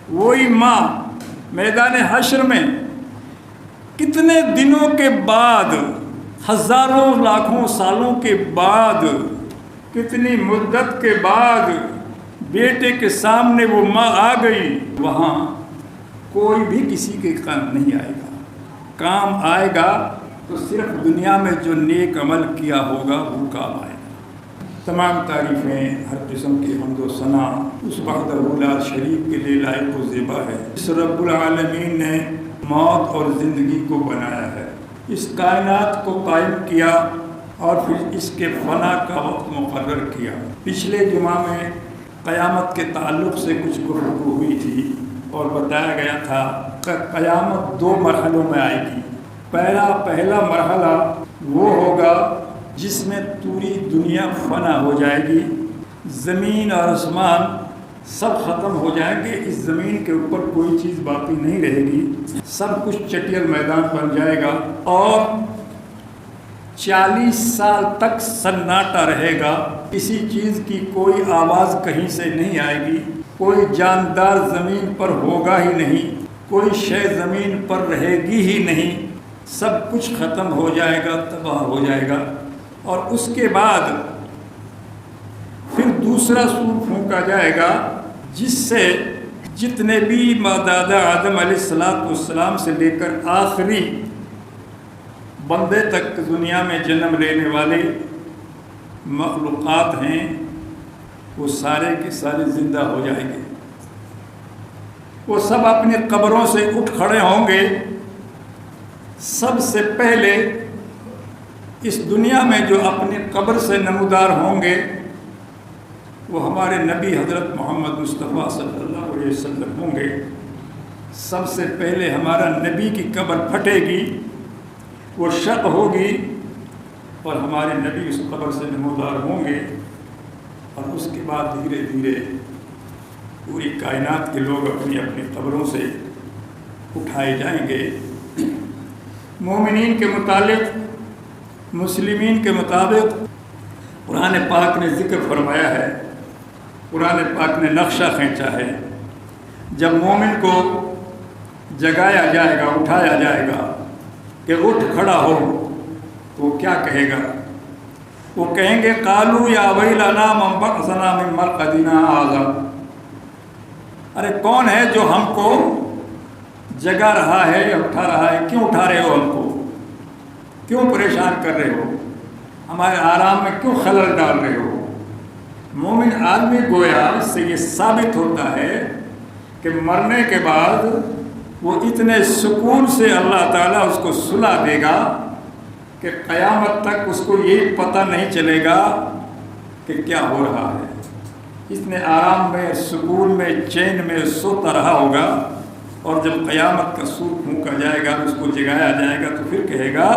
وہی ماں میدان حشر میں کتنے دنوں کے بعد، ہزاروں لاکھوں سالوں کے بعد، کتنی مدت کے بعد بیٹے کے سامنے وہ ماں آ گئی، وہاں کوئی بھی کسی کے کام نہیں آئے گا۔ کام آئے گا تو صرف دنیا میں جو نیک عمل کیا ہوگا وہ کام آئے گا۔ تمام تعریفیں، ہر قسم کی حمد و ثنا اس وحدہ لا شریک کے لیے لائق و زیبا ہے۔ اس رب العالمین نے موت اور زندگی کو بنایا ہے، اس کائنات کو قائم کیا اور پھر اس کے فنا کا وقت مقرر کیا۔ پچھلے جمعہ میں قیامت کے تعلق سے کچھ گفتگو ہوئی تھی اور بتایا گیا تھا کہ قیامت 2 مرحلوں میں آئے گی۔ پہلا مرحلہ وہ ہوگا جس میں پوری دنیا فنا ہو جائے گی، زمین اور آسمان سب ختم ہو جائیں گے، اس زمین کے اوپر کوئی چیز باقی نہیں رہے گی، سب کچھ چٹیل میدان بن جائے گا اور 40 سال تک سناٹا رہے گا، کسی چیز کی کوئی آواز کہیں سے نہیں آئے گی، کوئی جاندار زمین پر ہوگا ہی نہیں، کوئی شے زمین پر رہے گی ہی نہیں، سب کچھ ختم ہو جائے گا، تباہ ہو جائے گا۔ اور اس کے بعد پھر دوسرا سور پھونکا جائے گا جس سے جتنے بھی دادا آدم علیہ السلام سے لے کر آخری بندے تک دنیا میں جنم لینے والے مخلوقات ہیں وہ سارے کے سارے زندہ ہو جائیں گے، وہ سب اپنی قبروں سے اٹھ کھڑے ہوں گے۔ سب سے پہلے اس دنیا میں جو اپنی قبر سے نمودار ہوں گے وہ ہمارے نبی حضرت محمد مصطفیٰ صلی اللہ علیہ وسلم ہوں گے۔ سب سے پہلے ہمارا نبی کی قبر پھٹے گی، وہ شق ہوگی اور ہمارے نبی اس قبر سے نمودار ہوں گے، اور اس کے بعد دھیرے دھیرے پوری کائنات کے لوگ اپنی اپنی قبروں سے اٹھائے جائیں گے۔ مومنین کے متعلق، مسلمین کے مطابق قرآن پاک نے ذکر فرمایا ہے، قرآن پاک نے نقشہ کھینچا ہے۔ جب مومن کو جگایا جائے گا، اٹھایا جائے گا کہ اٹھ کھڑا ہو، تو وہ کیا کہے گا؟ وہ کہیں گے قالوا یا ویلنا من بعثنا من مرقدنا ھذا، ارے کون ہے جو ہم کو جگا رہا ہے یا اٹھا رہا ہے؟ کیوں اٹھا رہے ہو ہم کو؟ کیوں پریشان کر رہے ہو؟ ہمارے آرام میں کیوں خلل ڈال رہے ہو؟ مومن آدمی گویا اس سے یہ ثابت ہوتا ہے کہ مرنے کے بعد وہ اتنے سکون سے اللہ تعالیٰ اس کو سلا دے گا کہ قیامت تک اس کو یہ پتہ نہیں چلے گا کہ کیا ہو رہا ہے۔ اتنے آرام میں، سکون میں، چین میں سوتا رہا ہوگا، اور جب قیامت کا سور پھونکا جائے گا، اس کو جگایا جائے گا، تو پھر کہے گا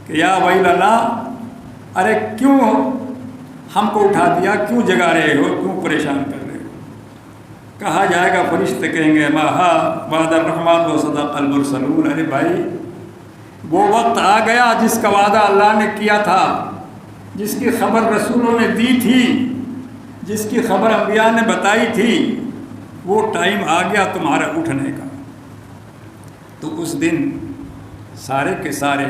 کہ یا ویلنا، ارے کیوں ہم کو اٹھا دیا، کیوں جگا رہے ہو، کیوں پریشان کر رہے ہو؟ کہا جائے گا، فرشتے کہیں گے ماہا وعد الرحمن و صدق المرسلون، ارے بھائی وہ وقت آ گیا جس کا وعدہ اللہ نے کیا تھا، جس کی خبر رسولوں نے دی تھی، جس کی خبر انبیاء نے بتائی تھی، وہ ٹائم آ گیا تمہارا اٹھنے کا۔ تو اس دن سارے کے سارے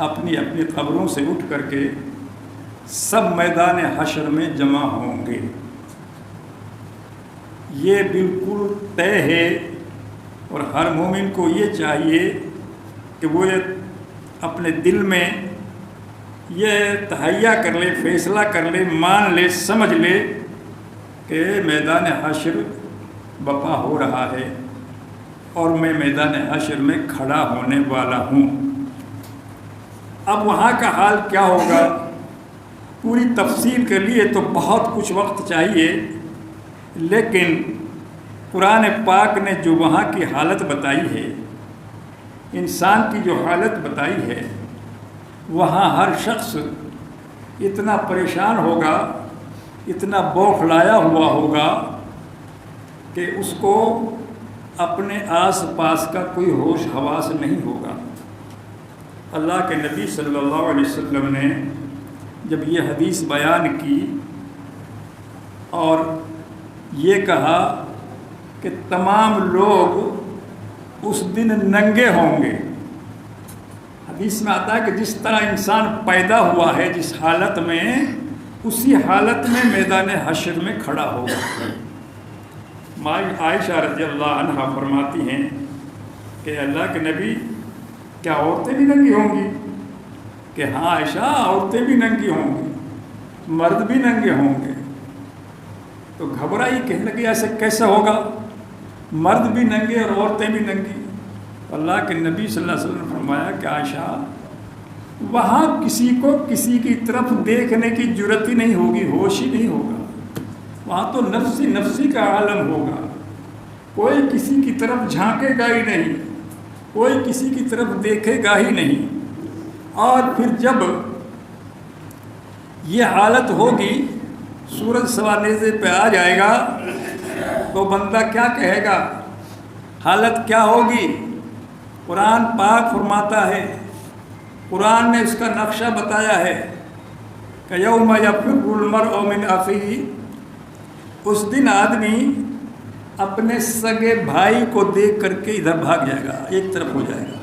اپنی اپنی قبروں سے اٹھ کر کے سب میدان حشر میں جمع ہوں گے۔ یہ بالکل طے ہے، اور ہر مومن کو یہ چاہیے کہ وہ اپنے دل میں یہ تہیہ کر لے، فیصلہ کر لے، مان لے، سمجھ لے کہ میدان حشر بپا ہو رہا ہے اور میں میدان حشر میں کھڑا ہونے والا ہوں۔ اب وہاں کا حال کیا ہوگا، پوری تفصیل کے لیے تو بہت کچھ وقت چاہیے، لیکن قرآن پاک نے جو وہاں کی حالت بتائی ہے، انسان کی جو حالت بتائی ہے، وہاں ہر شخص اتنا پریشان ہوگا، اتنا بوکھلایا ہوا ہوگا کہ اس کو اپنے آس پاس کا کوئی ہوش حواس نہیں ہوگا۔ اللہ کے نبی صلی اللہ علیہ وسلم نے جب یہ حدیث بیان کی اور یہ کہا کہ تمام لوگ اس دن ننگے ہوں گے۔ حدیث میں آتا ہے کہ جس طرح انسان پیدا ہوا ہے جس حالت میں، اسی حالت میں میدان حشر میں کھڑا ہوگا۔ ماں عائشہ رضی اللہ عنہا فرماتی ہیں کہ اللہ کے نبی کیا عورتیں بھی ننگی ہوں گی؟ کہ ہاں عائشہ، عورتیں بھی ننگی ہوں گی، مرد بھی ننگے ہوں گے۔ تو گھبرائی، کہنے لگی ایسے کیسے ہوگا؟ مرد بھی ننگے اور عورتیں بھی ننگی۔ اللہ کے نبی صلی اللہ علیہ وسلم نے فرمایا کہ عائشہ، وہاں کسی کو کسی کی طرف دیکھنے کی جرت ہی نہیں ہوگی، ہوش ہی نہیں ہوگا۔ وہاں تو نفسی نفسی کا عالم ہوگا، کوئی کسی کی طرف جھانکے گا ہی نہیں، کوئی کسی کی طرف دیکھے گا ہی نہیں۔ اور پھر جب یہ حالت ہوگی، سورج سوا نیزے پہ آ جائے گا، تو بندہ کیا کہے گا؟ حالت کیا ہوگی؟ قرآن پاک فرماتا ہے، قرآن نے اس کا نقشہ بتایا ہے کہ یوم یفر المرء من اخیہ، اس دن آدمی اپنے سگے بھائی کو دیکھ کر کے ادھر بھاگ جائے گا، ایک طرف ہو جائے گا۔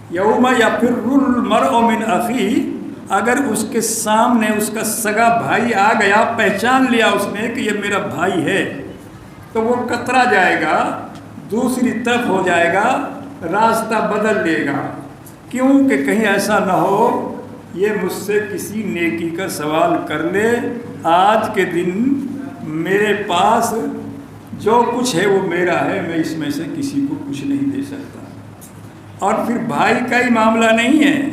یوم یفر المرء من اخیہ، اگر اس کے سامنے اس کا سگا بھائی آ گیا، پہچان لیا اس نے کہ یہ میرا بھائی ہے، تو وہ کترا جائے گا، دوسری طرف ہو جائے گا، راستہ بدل لے گا۔ کیوں؟ کہ کہیں ایسا نہ ہو یہ مجھ سے کسی نیکی کا سوال کر لے، آج کے دن میرے پاس جو کچھ ہے وہ میرا ہے، میں اس میں سے کسی کو کچھ نہیں دے سکتا۔ اور پھر بھائی کا ہی معاملہ نہیں ہے،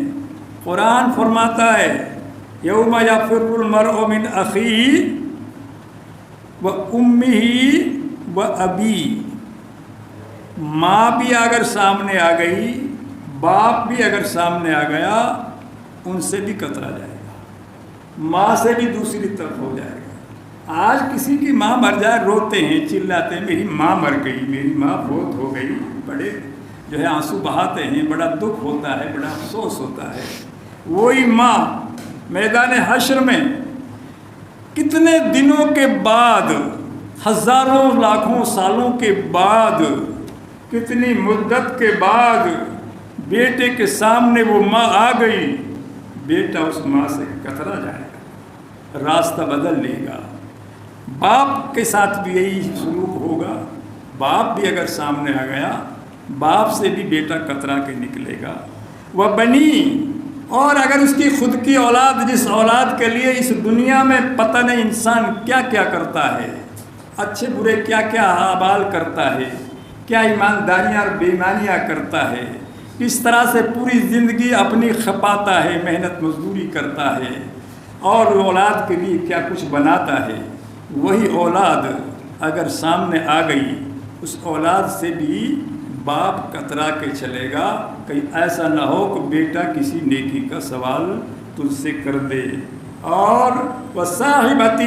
قرآن فرماتا ہے یوم یفر المرء من اخیہ و امہ و ابی، ماں بھی اگر سامنے آ گئی، باپ بھی اگر سامنے آ گیا، ان سے بھی کترا جائے گا، ماں سے بھی دوسری طرف ہو جائے گا۔ آج کسی کی ماں مر جائے روتے ہیں، چلاتے ہیں، میری ماں مر گئی، میری ماں فوت ہو گئی، بڑے جو ہے آنسو بہاتے ہیں، بڑا دکھ ہوتا ہے، بڑا افسوس ہوتا ہے۔ وہی ماں میدان حشر میں کتنے دنوں کے بعد، ہزاروں لاکھوں سالوں کے بعد، کتنی مدت کے بعد بیٹے کے سامنے وہ ماں آ گئی، بیٹا اس ماں سے کترا جائے گا، راستہ بدل لے گا۔ باپ کے ساتھ بھی یہی سلوک ہوگا، باپ بھی اگر سامنے آ گیا، باپ سے بھی بیٹا کترا کے نکلے گا۔ وہ بنی، اور اگر اس کی خود کی اولاد، جس اولاد کے لیے اس دنیا میں پتہ نہیں انسان کیا کیا کرتا ہے، اچھے برے کیا کیا اعمال کرتا ہے، کیا ایمانداریاں اور بے ایمانیاں کرتا ہے، کس طرح سے پوری زندگی اپنی کھپاتا ہے، محنت مزدوری کرتا ہے، اور اولاد کے لیے کیا کچھ بناتا ہے، وہی اولاد اگر سامنے آ گئی، اس اولاد سے بھی باپ کترا کے چلے گا، کہیں ایسا نہ ہو کہ بیٹا کسی نیکی کا سوال تجھ سے کر دے۔ اور وصاحبتہ،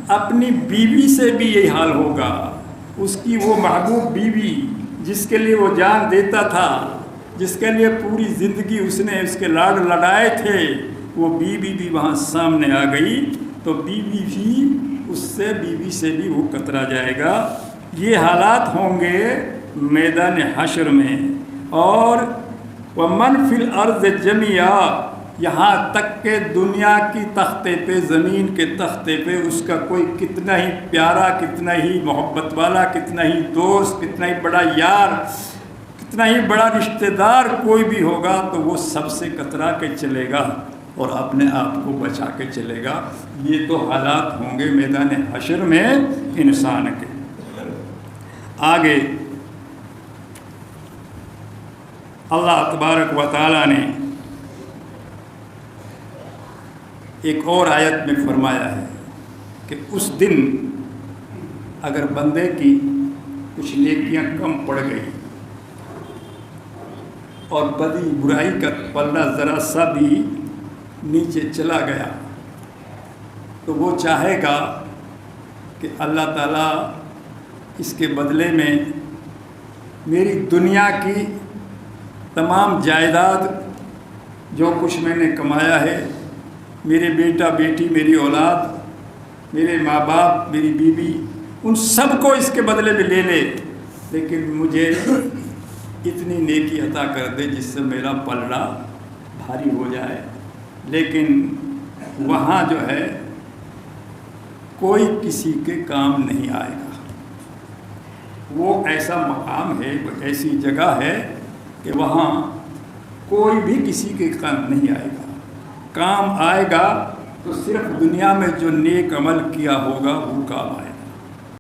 اپنی بیوی سے بھی یہی حال ہوگا، اس کی وہ محبوب بیوی جس کے لیے وہ جان دیتا تھا، جس کے لیے پوری زندگی اس نے اس کے لاڈ لڑائے تھے، وہ بیوی بھی وہاں سامنے آ گئی، تو بیوی سے بھی وہ کترا جائے گا۔ یہ حالات ہوں گے میدان حشر میں۔ اور وَمَنْ فِي الْأَرْضِ جَمِيعًا، یہاں تک کہ دنیا کی تختے پہ، زمین کے تختے پہ اس کا کوئی کتنا ہی پیارا، کتنا ہی محبت والا، کتنا ہی دوست، کتنا ہی بڑا یار، کتنا ہی بڑا رشتہ دار کوئی بھی ہوگا، تو وہ سب سے کترا کے چلے گا اور اپنے آپ کو بچا کے چلے گا۔ یہ تو حالات ہوں گے میدان حشر میں انسان کے۔ آگے اللہ تبارک و تعالیٰ نے ایک اور آیت میں فرمایا ہے کہ اس دن اگر بندے کی کچھ نیکیاں کم پڑ گئی اور بدی برائی کا پلہ ذرا سا بھی نیچے چلا گیا، تو وہ چاہے گا کہ اللہ تعالیٰ اس کے بدلے میں میری دنیا کی تمام جائیداد، جو کچھ میں نے کمایا ہے، میرے بیٹا بیٹی، میری اولاد، میرے ماں باپ، میری بیوی، ان سب کو اس کے بدلے میں لے لے، لیکن مجھے اتنی نیکی عطا کر دے جس سے میرا پلڑا بھاری ہو جائے۔ لیکن وہاں جو ہے کوئی کسی کے کام نہیں آئے گا۔ وہ ایسا مقام ہے، وہ ایسی جگہ ہے کہ وہاں کوئی بھی کسی کے کام نہیں آئے گا۔ کام آئے گا تو صرف دنیا میں جو نیک عمل کیا ہوگا وہ کام آئے گا۔